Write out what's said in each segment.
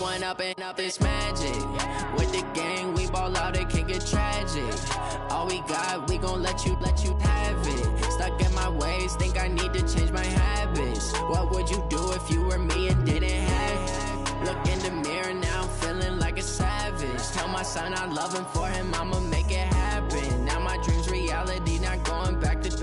one up and up, it's magic. With the gang, we ball out, it can get tragic. All we got, we gon' let you have it. Stuck in my ways, think I need to change my habits. What would you do if you were me and didn't have it? Look in the mirror now, I'm feeling like a savage. Tell my son I love him, for him I'ma make it happen. Now my dream's reality, not going back to.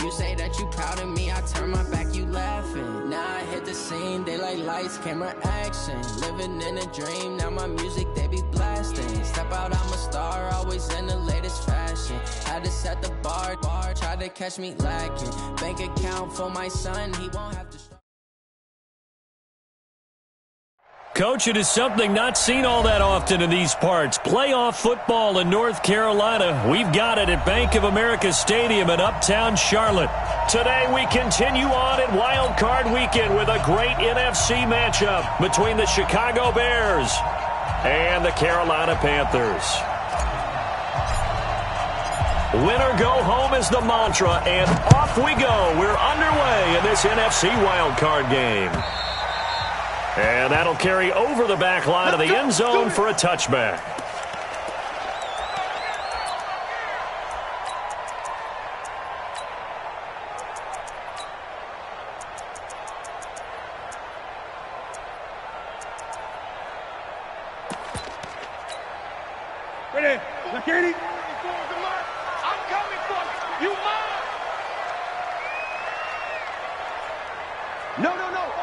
You say that you proud of me, I turn my back, you laughing. Now I hit the scene, they like lights, camera, action. Living in a dream, now my music, they be blasting. Step out, I'm a star, always in the latest fashion. Had to set the bar, try to catch me lacking. Bank account for my son, he won't have to. Coach, it is something not seen all that often in these parts. Playoff football in North Carolina. We've got it at Bank of America Stadium in Uptown Charlotte. Today we continue on in Wild Card Weekend with a great NFC matchup between the Chicago Bears and the Carolina Panthers. Winner go home is the mantra, and off we go. We're underway in this NFC Wild Card game. And that'll carry over the back line of the end zone for a touchback. Ready? McKinney? I'm coming for you. You mine? No.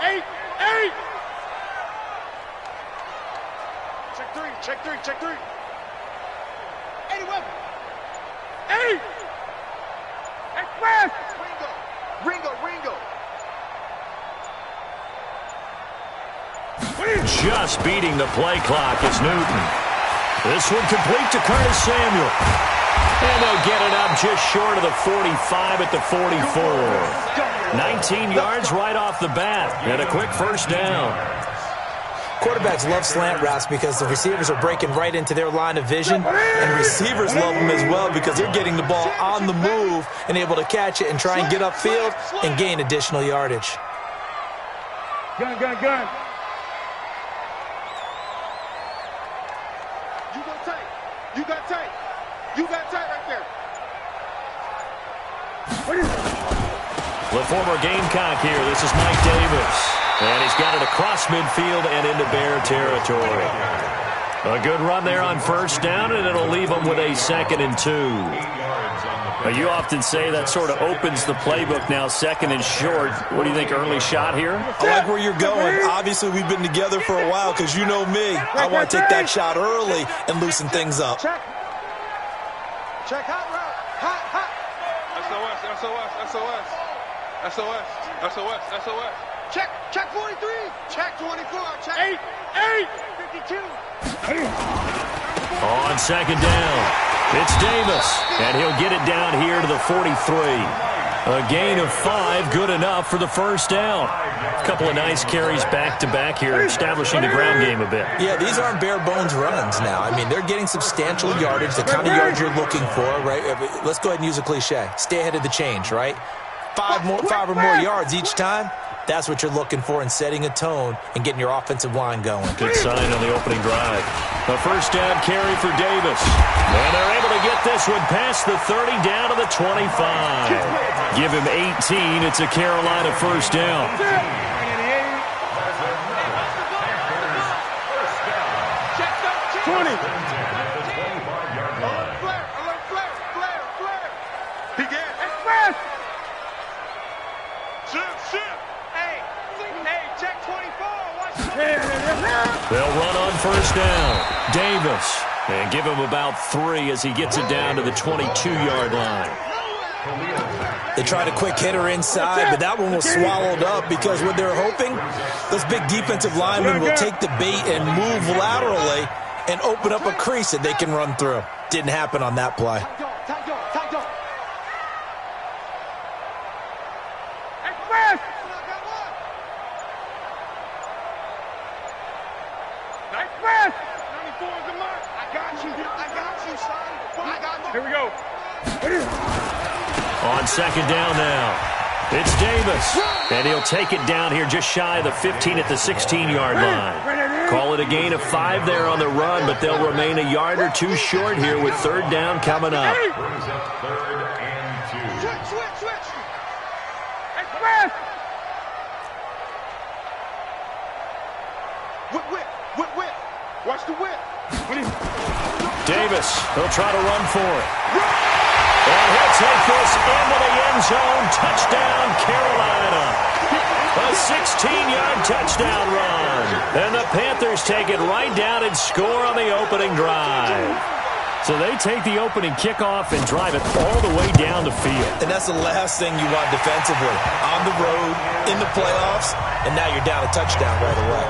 8. Check three. 80 weapon. 8. Express. Ringo. Just beating the play clock is Newton. This one complete to Curtis Samuel. And they'll get it up just short of the 45 at the 44. 19 yards right off the bat. And a quick first down. Quarterbacks love slant routes because the receivers are breaking right into their line of vision, and receivers love them as well because they're getting the ball on the move and able to catch it and try and get upfield and gain additional yardage. Gun. You got tight right there. The former Gamecock here. This is Mike Davis. And he's got it across midfield and into Bear territory. A good run there on first down, and it'll leave them with a 2nd and 2. Now, you often say that sort of opens the playbook now, 2nd and short. What do you think, early shot here? I like where you're going. Obviously, we've been together for a while because you know me. I want to take that shot early and loosen things up. Check hot route. Hot. SOS. Check 43. Check 24. Check 8. 52. On 2nd down, it's Davis, and he'll get it down here to the 43. A gain of 5, good enough for the first down. A couple of nice carries back-to-back here, establishing the ground game a bit. Yeah, these aren't bare-bones runs now. I mean, they're getting substantial yardage, the kind of yards you're looking for, right? Let's go ahead and use a cliche. Stay ahead of the change, right? 5 or more yards each time. That's what you're looking for in setting a tone and getting your offensive line going. Good sign on the opening drive. A first down carry for Davis. And they're able to get this one past the 30 down to the 25. Give him 18. It's a Carolina first down. 20. They'll run on first down. Davis. And give him about 3 as he gets it down to the 22-yard line. They tried a quick hitter inside, but that one was swallowed up because what they're hoping, those big defensive linemen will take the bait and move laterally and open up a crease that they can run through. Didn't happen on that play. Here we go. On second down now. It's Davis, and he'll take it down here just shy of the 15 at the 16-yard line. Call it a gain of 5 there on the run, but they'll remain a yard or two short here with third down coming up. Switch. Hey, come on. Whip. Watch the whip. Davis, he'll try to run for it. And he'll take this into the end zone. Touchdown, Carolina. A 16-yard touchdown run. And the Panthers take it right down and score on the opening drive. So they take the opening kickoff and drive it all the way down the field. And that's the last thing you want defensively. On the road, in the playoffs, and now you're down a touchdown right away.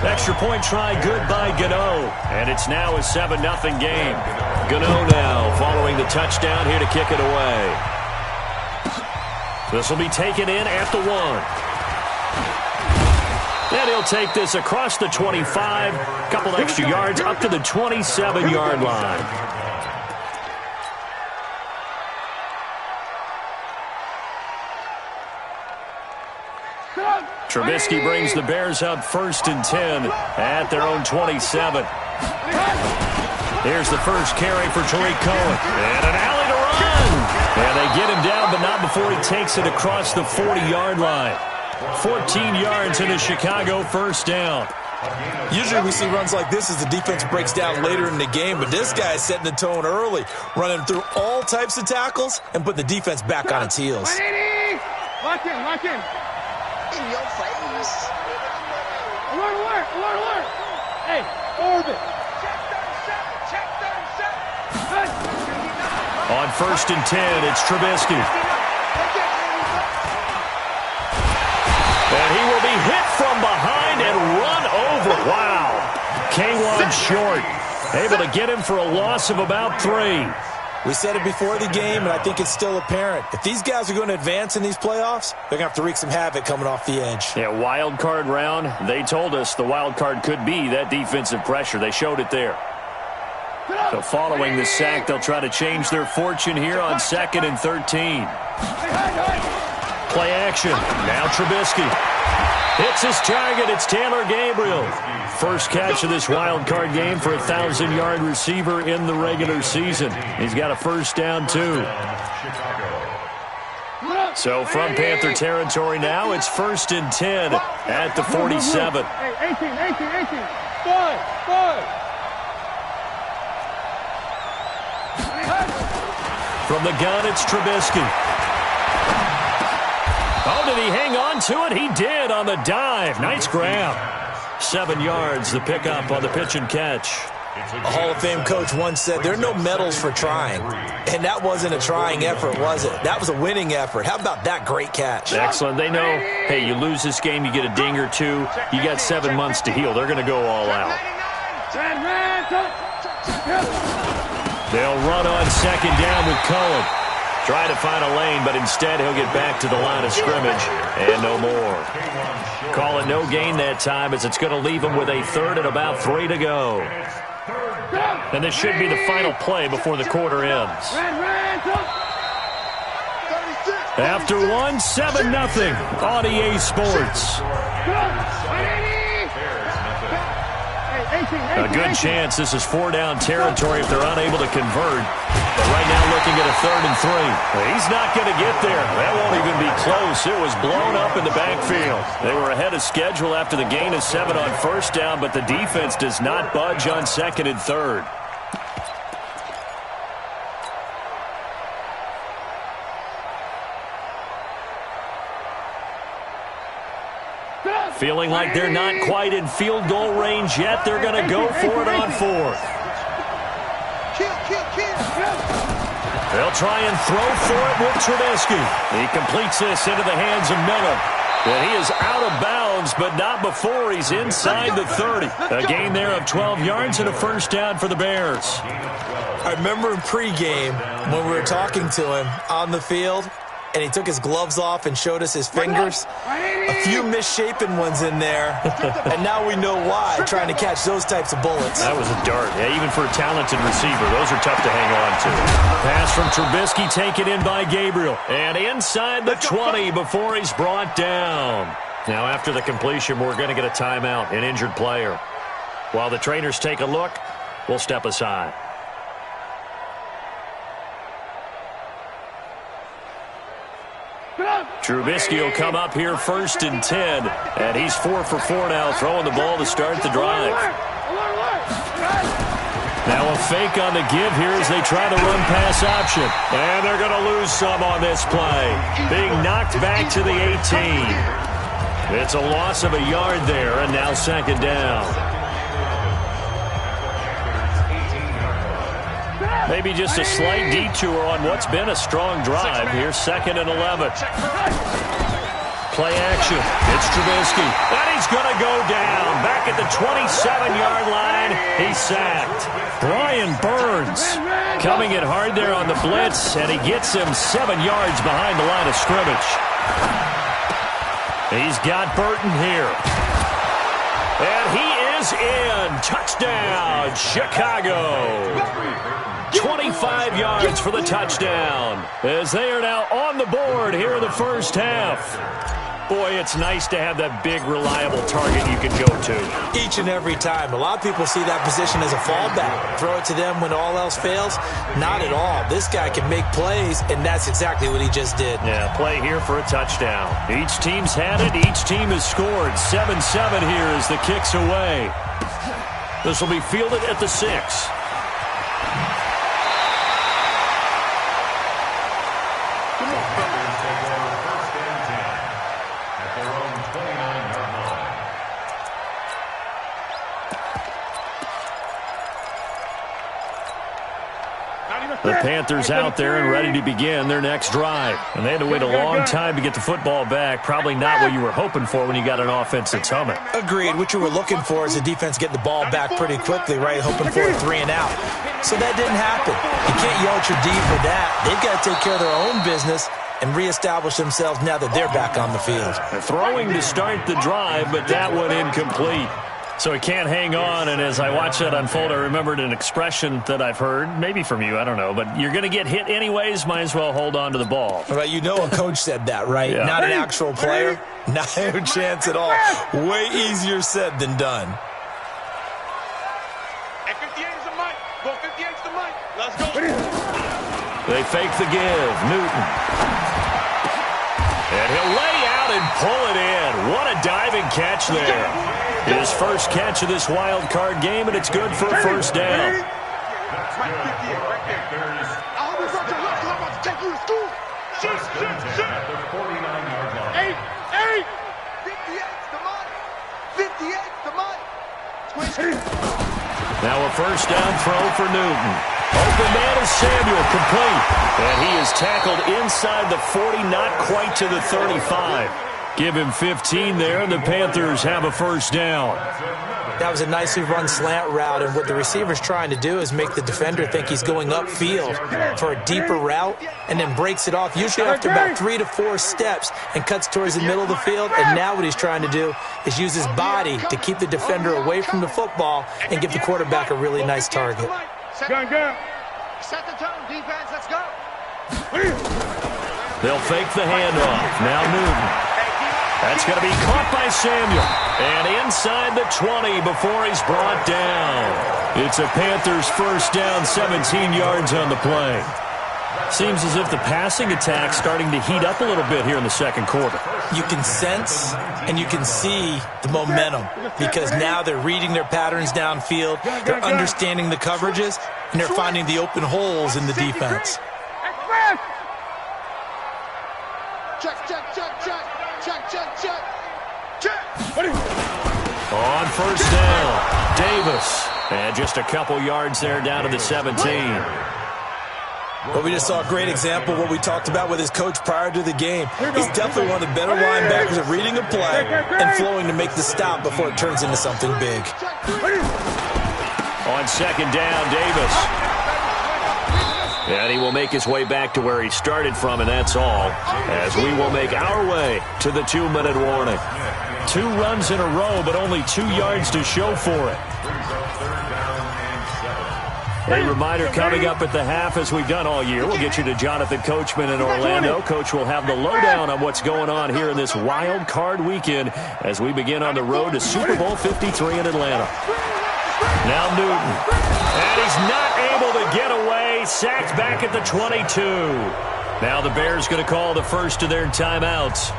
Extra point try good by Gano. And it's now a 7-0 game. Gano now following the touchdown here to kick it away. This will be taken in at the 1. And he'll take this across the 25. A couple extra yards up to the 27-yard line. Trubisky brings the Bears up 1st and 10 at their own 27. Here's the first carry for Tariq Cohen. And an alley to run. And they get him down, but not before he takes it across the 40-yard line. 14 yards in a Chicago first down. Usually we see runs like this as the defense breaks down later in the game, but this guy is setting the tone early, running through all types of tackles and put the defense back on its heels. Lock in. In your face. Alert. Hey, orbit. Check 37. On 1st and 10, it's Trubisky. And he will be hit from behind and run over. Wow. K1 short. Able to get him for a loss of about 3. We said it before the game, and I think it's still apparent. If these guys are going to advance in these playoffs, they're going to have to wreak some havoc coming off the edge. Yeah, wild card round. They told us the wild card could be that defensive pressure. They showed it there. So following the sack, they'll try to change their fortune here on 2nd and 13. Play action. Now Trubisky. Hits his target. It's Taylor Gabriel. First catch of this wild card game for a 1,000-yard receiver in the regular season. He's got a first down, too. So from Panther territory now, it's 1st and 10 at the 47. 18. Five. From the gun, it's Trubisky. Oh, did he hang on to it? He did on the dive. Nice grab. 7 yards, the pickup on the pitch and catch. A Hall of Fame coach once said, there are no medals for trying. And that wasn't a trying effort, was it? That was a winning effort. How about that great catch? Excellent. They know, hey, you lose this game, you get a ding or two. You got 7 months to heal. They're going to go all out. They'll run on 2nd down with Cohen. Try to find a lane, but instead he'll get back to the line of scrimmage and no more. Call it no gain that time as it's going to leave him with a 3rd and about 3 to go. And this should be the final play before the quarter ends. After one, 7-0 on EA Sports. A good chance this is 4-down territory if they're unable to convert. But right now looking at a 3rd and 3. He's not going to get there. That won't even be close. It was blown up in the backfield. They were ahead of schedule after the gain of 7 on 1st down, but the defense does not budge on 2nd and 3rd. Feeling like they're not quite in field goal range yet. They're going to go for it on 4th. They'll try and throw for it with Trubisky. He completes this into the hands of Miller. And he is out of bounds, but not before he's inside the 30. A gain there of 12 yards and a first down for the Bears. I remember in pregame when we were talking to him on the field, and he took his gloves off and showed us his fingers. A few misshapen ones in there, and now we know why, trying to catch those types of bullets. That was a dart. Yeah, even for a talented receiver, those are tough to hang on to. Pass from Trubisky taken in by Gabriel. And inside the 20 before he's brought down. Now after the completion, we're going to get a timeout, an injured player. While the trainers take a look, we'll step aside. Trubisky will come up here 1st and 10. And he's 4 for 4 now, throwing the ball to start the drive. Now a fake on the give here as they try the run-pass option. And they're going to lose some on this play. Being knocked back to the 18. It's a loss of a yard there, and now 2nd down. Maybe just a slight detour on what's been a strong drive. Here's 2nd and 11. Play action. It's Trubisky. And he's going to go down. Back at the 27-yard line. He's sacked. Brian Burns coming in hard there on the blitz, and he gets him 7 yards behind the line of scrimmage. He's got Burton here. And he is in. Touchdown, Chicago. 25 yards for the touchdown as they are now on the board here in the first half. Boy, it's nice to have that big, reliable target you can go to. Each and every time. A lot of people see that position as a fallback. Throw it to them when all else fails. Not at all. This guy can make plays, and that's exactly what he just did. Yeah, play here for a touchdown. Each team's had it. Each team has scored. 7-7 here as the kick's away. This will be fielded at the 6. The Panthers out there and ready to begin their next drive. And they had to wait a long time to get the football back. Probably not what you were hoping for when you got an offense that's humming. Agreed. What you were looking for is the defense getting the ball back pretty quickly, right? Hoping for a 3 and out. So that didn't happen. You can't yell at your D for that. They've got to take care of their own business and reestablish themselves now that they're back on the field. Throwing to start the drive, but that one incomplete. So he can't hang on, and as I watched that unfold, I remembered an expression that I've heard, maybe from you, I don't know, but you're going to get hit anyways, might as well hold on to the ball. Right, you know a coach said that, right? Yeah. Not an actual player. Not a chance at all. Way easier said than done. And 58 is the mic. Go 58 is the mic. Let's go. They fake the give. Newton. And he'll lay out and pull it in. What a diving catch there. His first catch of this wild card game, and it's good for a first down. That's right, 58 right there. I hope you brought your lunch because I'm about to take you to school. Shit. 49-yard line. 8. 58's the mic. 58's the mic. Now a first down throw for Newton. Open man is Samuel, complete. And he is tackled inside the 40, not quite to the 35. Give him 15 there, and the Panthers have a first down. That was a nicely run slant route, and what the receiver's trying to do is make the defender think he's going upfield for a deeper route and then breaks it off, usually after about 3 to 4 steps, and cuts towards the middle of the field. And now what he's trying to do is use his body to keep the defender away from the football and give the quarterback a really nice target. Go. Set the tone, defense. Let's go. They'll fake the handoff. Now Newton. That's going to be caught by Samuel. And inside the 20 before he's brought down. It's a Panthers first down, 17 yards on the play. Seems as if the passing attack's starting to heat up a little bit here in the second quarter. You can sense and you can see the momentum because now they're reading their patterns downfield, they're understanding the coverages, and they're finding the open holes in the defense. On first down, Davis. And just a couple yards there down to the 17. Well, we just saw a great example of what we talked about with his coach prior to the game. He's definitely one of the better linebackers at reading a play and flowing to make the stop before it turns into something big. On second down, Davis. And he will make his way back to where he started from, and that's all, as we will make our way to the 2-minute warning. 2 runs in a row, but only 2 yards to show for it. A reminder coming up at the half, as we've done all year. We'll get you to Jonathan Coachman in Orlando. Coach will have the lowdown on what's going on here in this wild card weekend as we begin on the road to Super Bowl 53 in Atlanta. Now Newton. And he's not able to get away. Sacked back at the 22. Now the Bears going to call the first of their timeouts.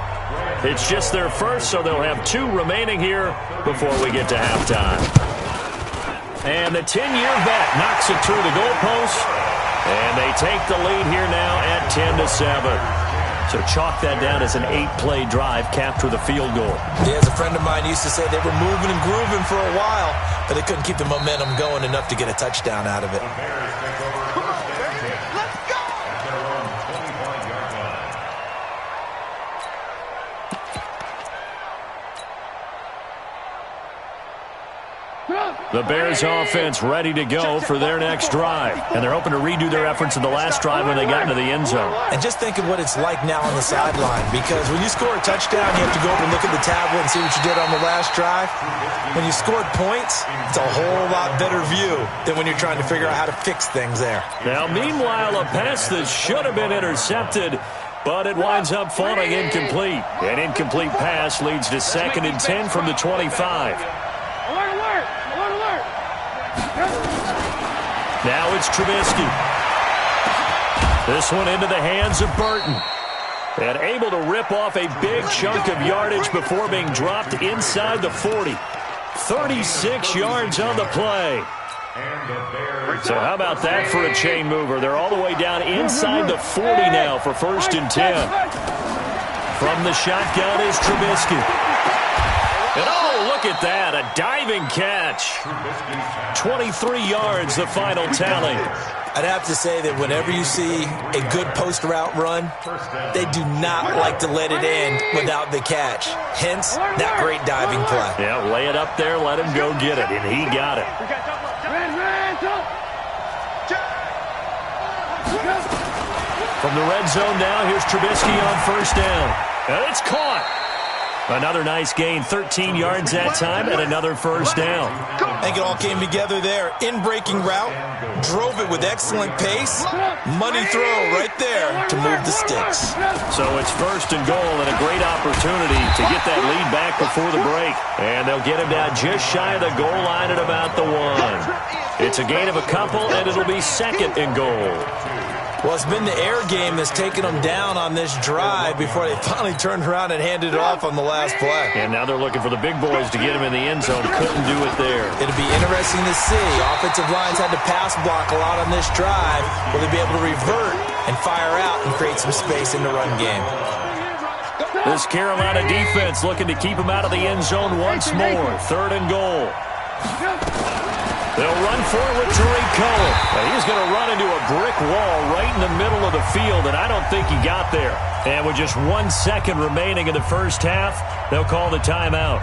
It's just their first, so they'll have 2 remaining here before we get to halftime. And the 10-year vet knocks it through the goalpost. And they take the lead here now at 10-7. So chalk that down as an 8-play drive, capture the field goal. Yeah, as a friend of mine used to say, they were moving and grooving for a while, but they couldn't keep the momentum going enough to get a touchdown out of it. The Bears offense ready to go for their next drive. And they're hoping to redo their efforts in the last drive when they got into the end zone. And just think of what it's like now on the sideline, because when you score a touchdown, you have to go over and look at the tablet and see what you did on the last drive. When you scored points, it's a whole lot better view than when you're trying to figure out how to fix things there. Now, meanwhile, a pass that should have been intercepted, but it winds up falling incomplete. An incomplete pass leads to 2nd and 10 from the 25. Now it's Trubisky. This one into the hands of Burton. And able to rip off a big chunk of yardage before being dropped inside the 40. 36 yards on the play. So how about that for a chain mover? They're all the way down inside the 40 now for 1st and 10. From the shotgun is Trubisky. And oh, look at that, a diving catch. 23 yards, the final tally. I'd have to say that whenever you see a good post route run, they do not like to let it end without the catch. Hence, that great diving play. Yeah, lay it up there, let him go get it, and he got it. From the red zone now, here's Trubisky on 1st down. And it's caught. Another nice gain, 13 yards that time, and another 1st down. I think it all came together there. In-breaking route, drove it with excellent pace. Money throw right there to move the sticks. So it's 1st and goal, and a great opportunity to get that lead back before the break. And they'll get him down just shy of the goal line at about the 1. It's a gain of a couple, and it'll be 2nd and goal. Well, it's been the air game that's taken them down on this drive before they finally turned around and handed it off on the last play. And now they're looking for the big boys to get him in the end zone. Couldn't do it there. It'll be interesting to see. Offensive lines had to pass block a lot on this drive. Will they be able to revert and fire out and create some space in the run game? This Carolina defense looking to keep him out of the end zone once more. 3rd and goal. They'll run for it with Tariq Cohen. And he's going to run into a brick wall right in the middle of the field, and I don't think he got there. And with just 1 second remaining in the first half, they'll call the timeout.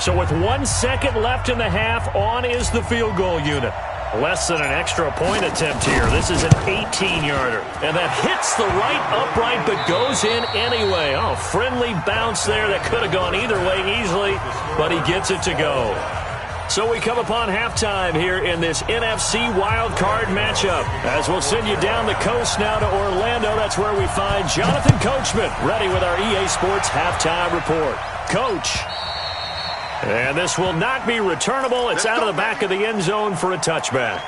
So with 1 second left in the half, on is the field goal unit. Less than an extra point attempt here. This is an 18-yarder. And that hits the right upright but goes in anyway. Oh, friendly bounce there that could have gone either way easily, but he gets it to go. So we come upon halftime here in this NFC wildcard matchup. As we'll send you down the coast now to Orlando, that's where we find Jonathan Coachman, ready with our EA Sports halftime report. Coach. And this will not be returnable. It's out of the back of the end zone for a touchback.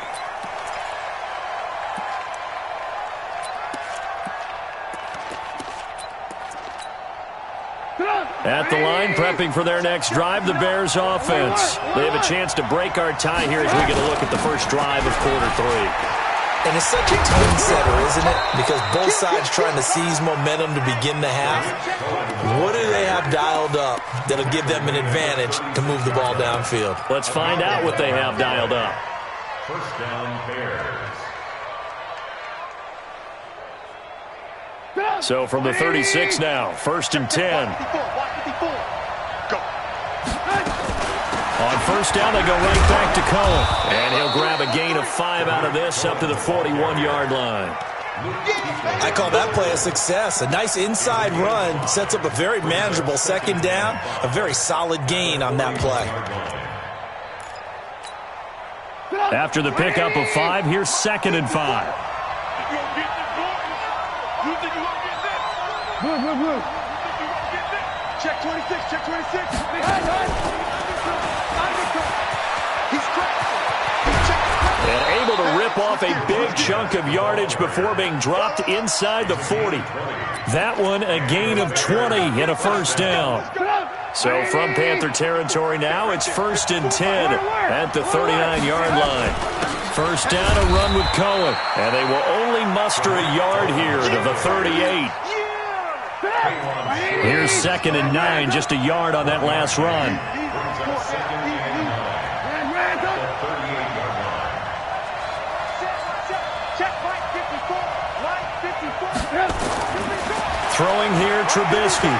At the line, prepping for their next drive, the Bears offense. They have a chance to break our tie here as we get a look at the first drive of quarter 3. And it's such a tone setter, isn't it? Because both sides trying to seize momentum to begin the half. What do they have dialed up that'll give them an advantage to move the ball downfield? Let's find out what they have dialed up. 1st down, Bears. So from the 36 now, 1st and 10. On 1st down, they go right back to Cohen. And he'll grab a gain of 5 out of this up to the 41-yard line. I call that play a success. A nice inside run sets up a very manageable second down, a very solid gain on that play. After the pickup of 5, here's 2nd and 5. Check 26, check 26. And able to rip off a big chunk of yardage before being dropped inside the 40. That one a gain of 20 and a first down. So from Panther territory now, it's 1st and 10 at the 39-yard line. First down, a run with Cohen. And they will only muster a yard here to the 38. Here's 2nd and 9, just a yard on that last run. Throwing here, Trubisky.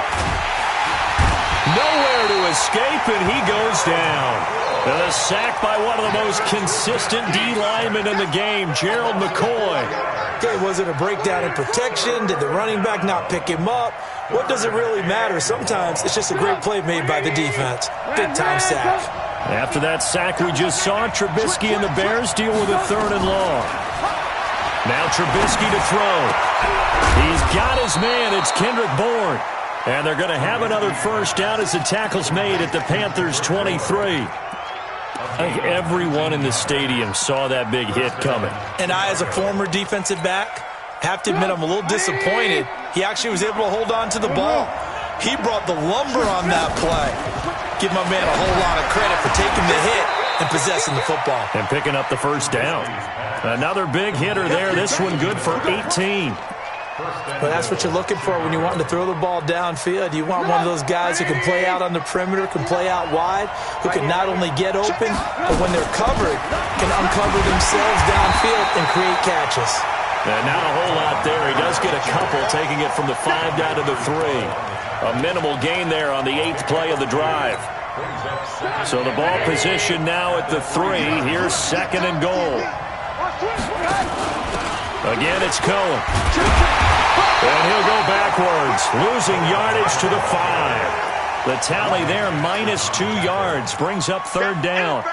Nowhere to escape, and he goes down. And a sack by one of the most consistent D linemen in the game, Gerald McCoy. Okay, was it a breakdown in protection? Did the running back not pick him up? What does it really matter? Sometimes it's just a great play made by the defense. Big-time sack. After that sack we just saw, Trubisky and the Bears deal with a 3rd and long. Now Trubisky to throw. He's got his man. It's Kendrick Bourne. And they're going to have another first down as the tackle's made at the Panthers' 23. I think everyone in the stadium saw that big hit coming. And I, as a former defensive back, have to admit I'm a little disappointed. He actually was able to hold on to the ball. He brought the lumber on that play. Give my man a whole lot of credit for taking the hit and possessing the football. And picking up the first down. Another big hitter there. This one good for 18. But that's what you're looking for when you're wanting to throw the ball downfield. You want one of those guys who can play out on the perimeter, can play out wide, who can not only get open, but when they're covered, can uncover themselves downfield and create catches. And not a whole lot there. He does get a couple, taking it from the 5 down to the 3. A minimal gain there on the 8th play of the drive. So the ball position now at the 3. Here's 2nd and goal. Again, it's Cohen. And he'll go backwards, losing yardage to the 5. The tally there, -2 yards, brings up 3rd down.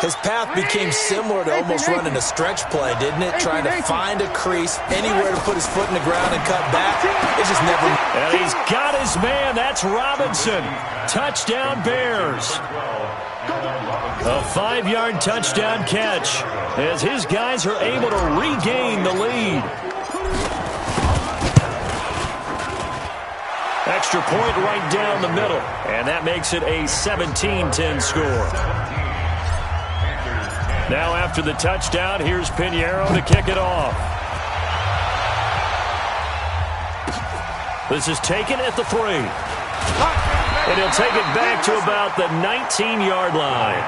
His path became similar to almost running a stretch play, didn't it? Trying to find a crease, anywhere to put his foot in the ground and cut back. It just never... And he's got his man. That's Robinson. Touchdown, Bears. A 5-yard touchdown catch as his guys are able to regain the lead. Extra point right down the middle, and that makes it a 17-10 score. Now after the touchdown, here's Pinheiro to kick it off. This is taken at the 3. And he'll take it back to about the 19-yard line.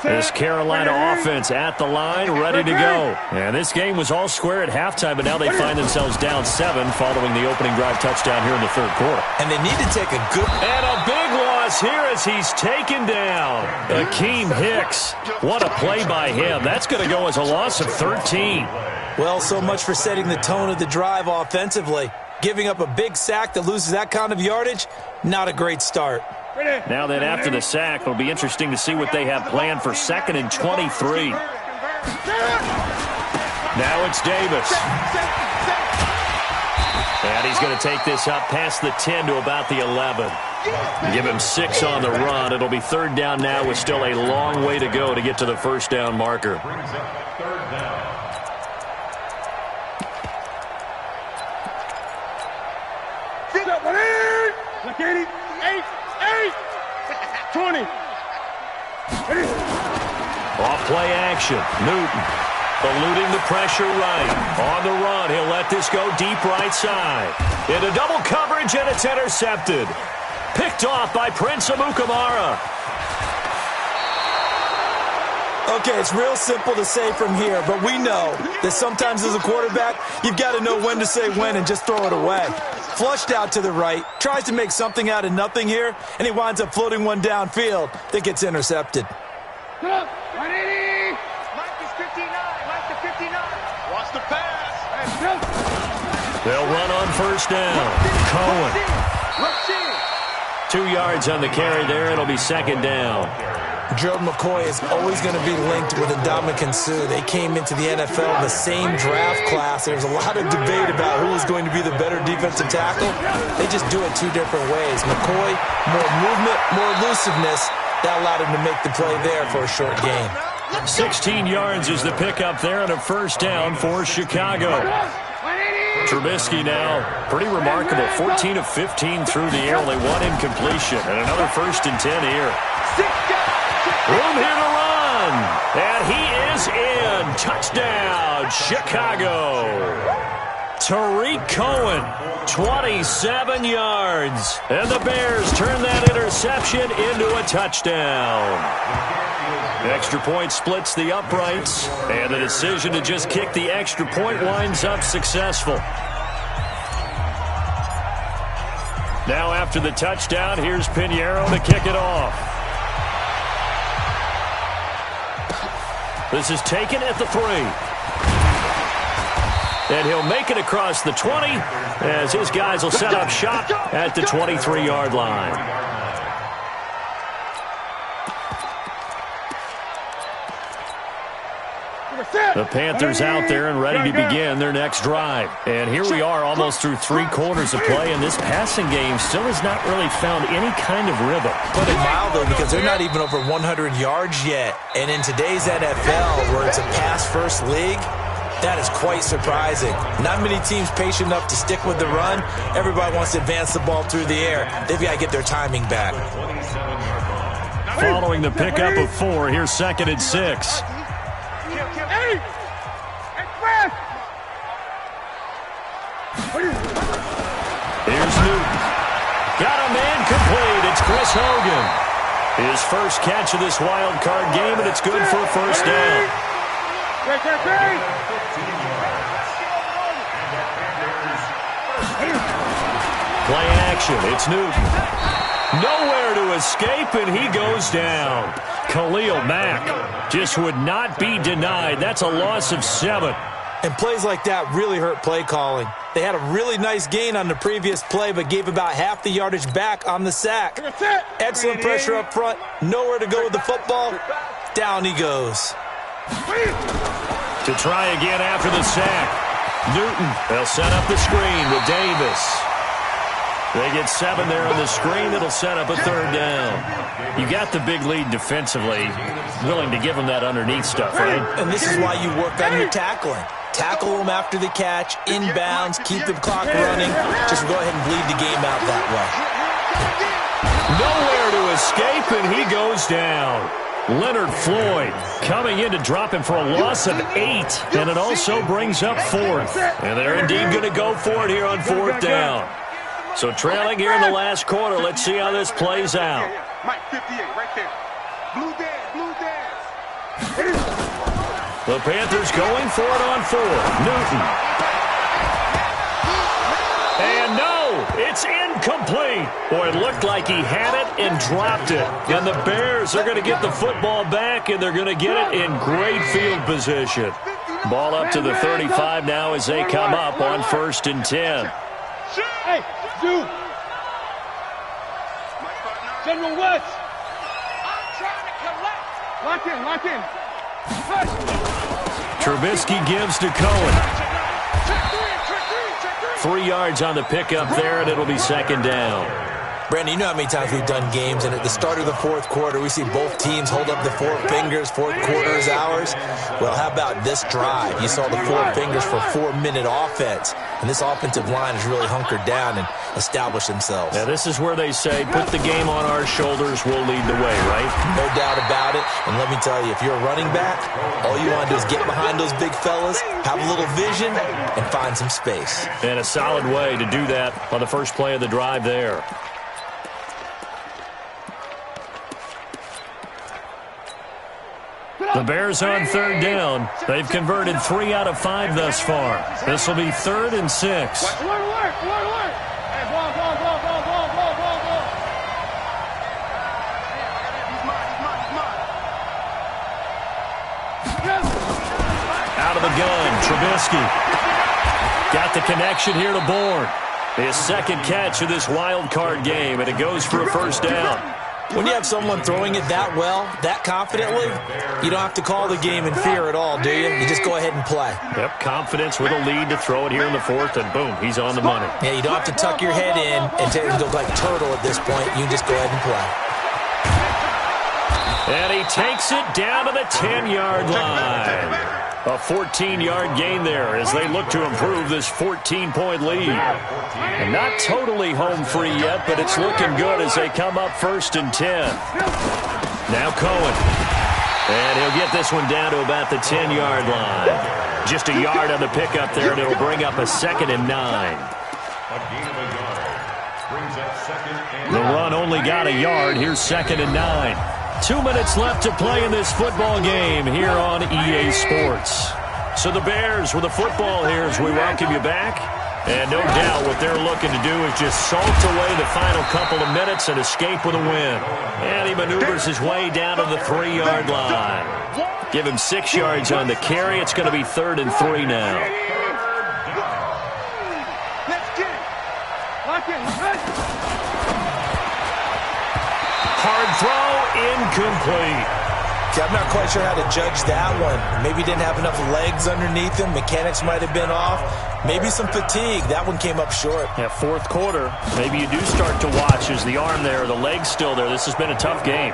This Carolina offense at the line, ready to go. And this game was all square at halftime, but now they find themselves down 7 following the opening drive touchdown here in the 3rd quarter. And they need to take a good... And a big loss here as he's taken down. Akeem Hicks. What a play by him. That's going to go as a loss of 13. Well, so much for setting the tone of the drive offensively. Giving up a big sack that loses that kind of yardage, not a great start. Now then, after the sack, it'll be interesting to see what they have planned for 2nd and 23. Now it's Davis. And he's going to take this up past the 10 to about the 11. Give him 6 on the run. It'll be 3rd down now with still a long way to go to get to the first down marker. Get up, 8, 20. Off play action. Newton eluding the pressure right. On the run, he'll let this go deep right side. Into double coverage, and it's intercepted. Picked off by Prince Amukamara. Okay, it's real simple to say from here, but we know that sometimes as a quarterback, you've got to know when to say when and just throw it away. Flushed out to the right. Tries to make something out of nothing here, and he winds up floating one downfield that gets intercepted. 180. Mike is 59. Mike to 59. Wants the pass. They'll run on first down. Cohen. 2 yards on the carry there. It'll be second down. Gerald McCoy is always going to be linked with Ndamukong Suh. They came into the NFL in the same draft class. There's a lot of debate about who is going to be the better defensive tackle. They just do it 2 different ways. McCoy, more movement, more elusiveness. That allowed him to make the play there for a short gain. 16 yards is the pickup there on a first down for Chicago. Trubisky now, pretty remarkable. 14 of 15 through the air, only 1 incompletion. And another 1st and 10 here. Room here to run. And he is in. Touchdown, Chicago. Tariq Cohen, 27 yards. And the Bears turn that interception into a touchdown. Extra point splits the uprights. And the decision to just kick the extra point winds up successful. Now after the touchdown, here's Pinheiro to kick it off. This is taken at the 3. And he'll make it across the 20 as his guys will set up shop at the 23-yard line. The Panthers out there and ready to begin their next drive. And here we are almost through 3 quarters of play, and this passing game still has not really found any kind of rhythm. Put it mildly, because they're not even over 100 yards yet. And in today's NFL, where it's a pass-first league, that is quite surprising. Not many teams patient enough to stick with the run. Everybody wants to advance the ball through the air. They've got to get their timing back. Following the pickup of 4, here's 2nd and 6. Here's Newton. Got a man complete. It's Chris Hogan. His first catch of this wild card game, and it's good for a first down. Play action. It's Newton. Nowhere to escape, and he goes down. Khalil Mack just would not be denied. That's a loss of 7. And plays like that really hurt play calling. They had a really nice gain on the previous play, but gave about half the yardage back on the sack. Excellent pressure up front. Nowhere to go with the football. Down he goes. To try again after the sack. Newton, they'll set up the screen with Davis. They get 7 there on the screen. It'll set up a 3rd down. You got the big lead defensively. Willing to give them that underneath stuff, right? And this is why you work on your tackling. Tackle them after the catch, inbounds, keep the clock running. Just go ahead and bleed the game out that way. Nowhere to escape, and he goes down. Leonard Floyd coming in to drop him for a loss of 8, and it also brings up 4th. And they're indeed going to go for it here on 4th down. So trailing here in the last quarter. Let's see how this plays out. Mike 58 right there. Blue dance. The Panthers going for it on 4. Newton. And no, it's incomplete. Boy, it looked like he had it and dropped it. And the Bears are going to get the football back, and they're going to get it in great field position. Ball up to the 35 now as they come up on 1st and 10. Hey, Duke. General West. I'm trying to collect. Lock in, lock in. Trubisky gives to Cohen. 3 yards on the pickup there, and it'll be 2nd down. Brandon, you know how many times we've done games, and at the start of the 4th quarter, we see both teams hold up the 4 fingers, 4th quarter is ours. Well, how about this drive? You saw the 4 fingers for 4-minute offense, and this offensive line has really hunkered down and established themselves. Now, this is where they say, put the game on our shoulders, we'll lead the way, right? No doubt about it, and let me tell you, if you're a running back, all you want to do is get behind those big fellas, have a little vision, and find some space. And a solid way to do that on the first play of the drive there. The Bears on 3rd down. They've converted 3 out of 5 thus far. This will be 3rd and 6. Out of the gun, Trubisky. Got the connection here to Bourne. His second catch of this wild card game, and it goes for a first down. When you have someone throwing it that well, that confidently, you don't have to call the game in fear at all, do you? You just go ahead and play. Yep, confidence with a lead to throw it here in the fourth, and boom, he's on the money. Yeah, you don't have to tuck your head in and go like turtle at this point. You just go ahead and play. And he takes it down to the 10-yard line. A 14-yard gain there as they look to improve this 14-point lead. And not totally home free yet, but it's looking good as they come up 1st and 10. Now Cohen. And he'll get this one down to about the 10-yard line. Just a yard on the pickup there, and it'll bring up a 2nd and 9. The run only got a yard. Here's 2nd and 9. 2 minutes left to play in this football game here on EA Sports. So the Bears with the football here as we welcome you back. And no doubt what they're looking to do is just salt away the final couple of minutes and escape with a win. And he maneuvers his way down to the 3-yard line. Give him 6 yards on the carry. It's going to be 3rd and 3 now. Let's get it. Lock in. Hard throw, incomplete. I'm not quite sure how to judge that one. Maybe he didn't have enough legs underneath him. Mechanics might have been off. Maybe some fatigue. That one came up short. Yeah, fourth quarter. Maybe you do start to watch as the arm there, the leg's still there. This has been a tough game.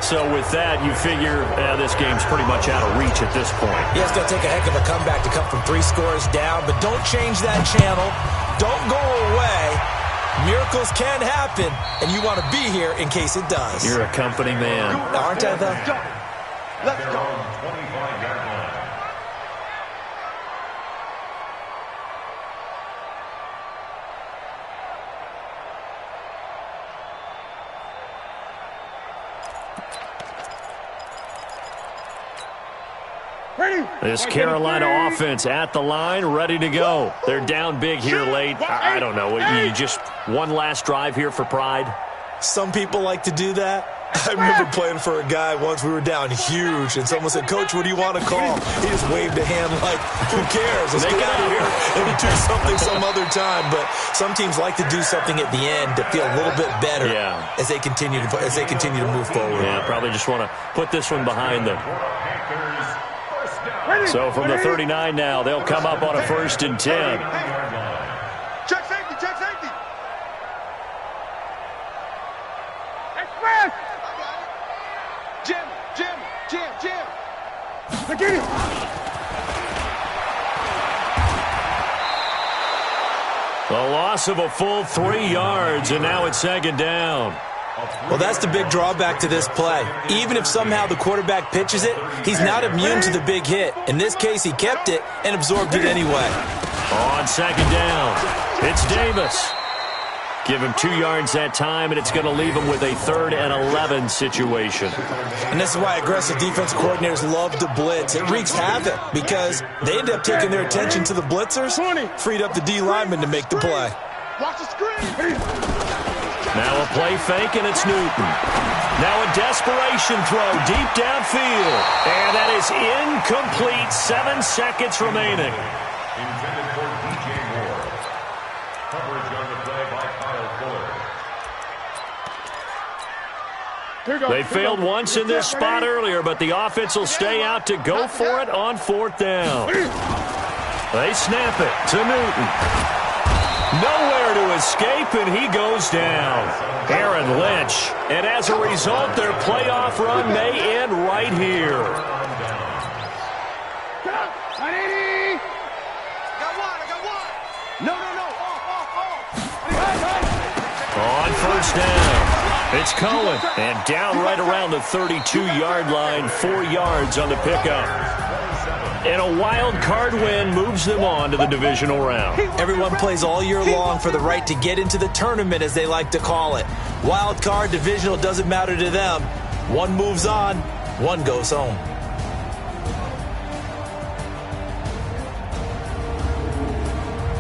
So with that, you figure this game's pretty much out of reach at this point. Yeah, it's going to take a heck of a comeback to come from 3 scores down, but don't change that channel. Don't go away. Miracles can happen, and you want to be here in case it does. You're a company man. Aren't I, though? Let's go. 25-yard line. This Carolina offense at the line, ready to go. They're down big here late. I don't know. You just one last drive here for pride? Some people like to do that. I remember playing for a guy once. We were down huge, and someone said, "Coach, what do you want to call?" He just waved a hand like, "Who cares? Let's get out of here and do something some other time." But some teams like to do something at the end to feel a little bit better as they continue to move forward. Yeah, probably just want to put this one behind them. So from the 39 now, they'll come up on a 1st and 10. Check safety, check safety. Express. Jim. Get it. The loss of a full 3 yards, and now it's 2nd down. Well, that's the big drawback to this play. Even if somehow the quarterback pitches it, he's not immune to the big hit. In this case, he kept it and absorbed it anyway. On 2nd down, it's Davis. Give him 2 yards that time, and it's going to leave him with a 3rd and 11 situation. And this is why aggressive defense coordinators love to blitz. It wreaks havoc because they end up taking their attention to the blitzers, freed up the D lineman to make the play. Watch the screen. Now a play fake, and it's Newton. Now a desperation throw deep downfield. And that is incomplete. 7 seconds remaining. Intended for DJ Moore. Coverage on the play by Kyle Fuller. They failed once in this spot earlier, but the offense will stay out to go for it on 4th down. They snap it to Newton. Nowhere to escape, and he goes down. Aaron Lynch. And as a result, their playoff run may end right here. I got one. No. On 1st down, it's Cohen. And down right around the 32-yard line, 4 yards on the pickup. And a wild card win moves them on to the divisional round. Everyone plays all year long for the right to get into the tournament, as they like to call it. Wild card, divisional, doesn't matter to them. One moves on, one goes home.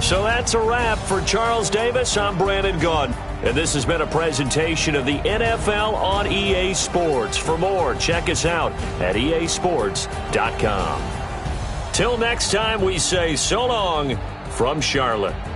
So that's a wrap for Charles Davis. I'm Brandon Gaudin. And this has been a presentation of the NFL on EA Sports. For more, check us out at easports.com. Till next time, we say so long from Charlotte.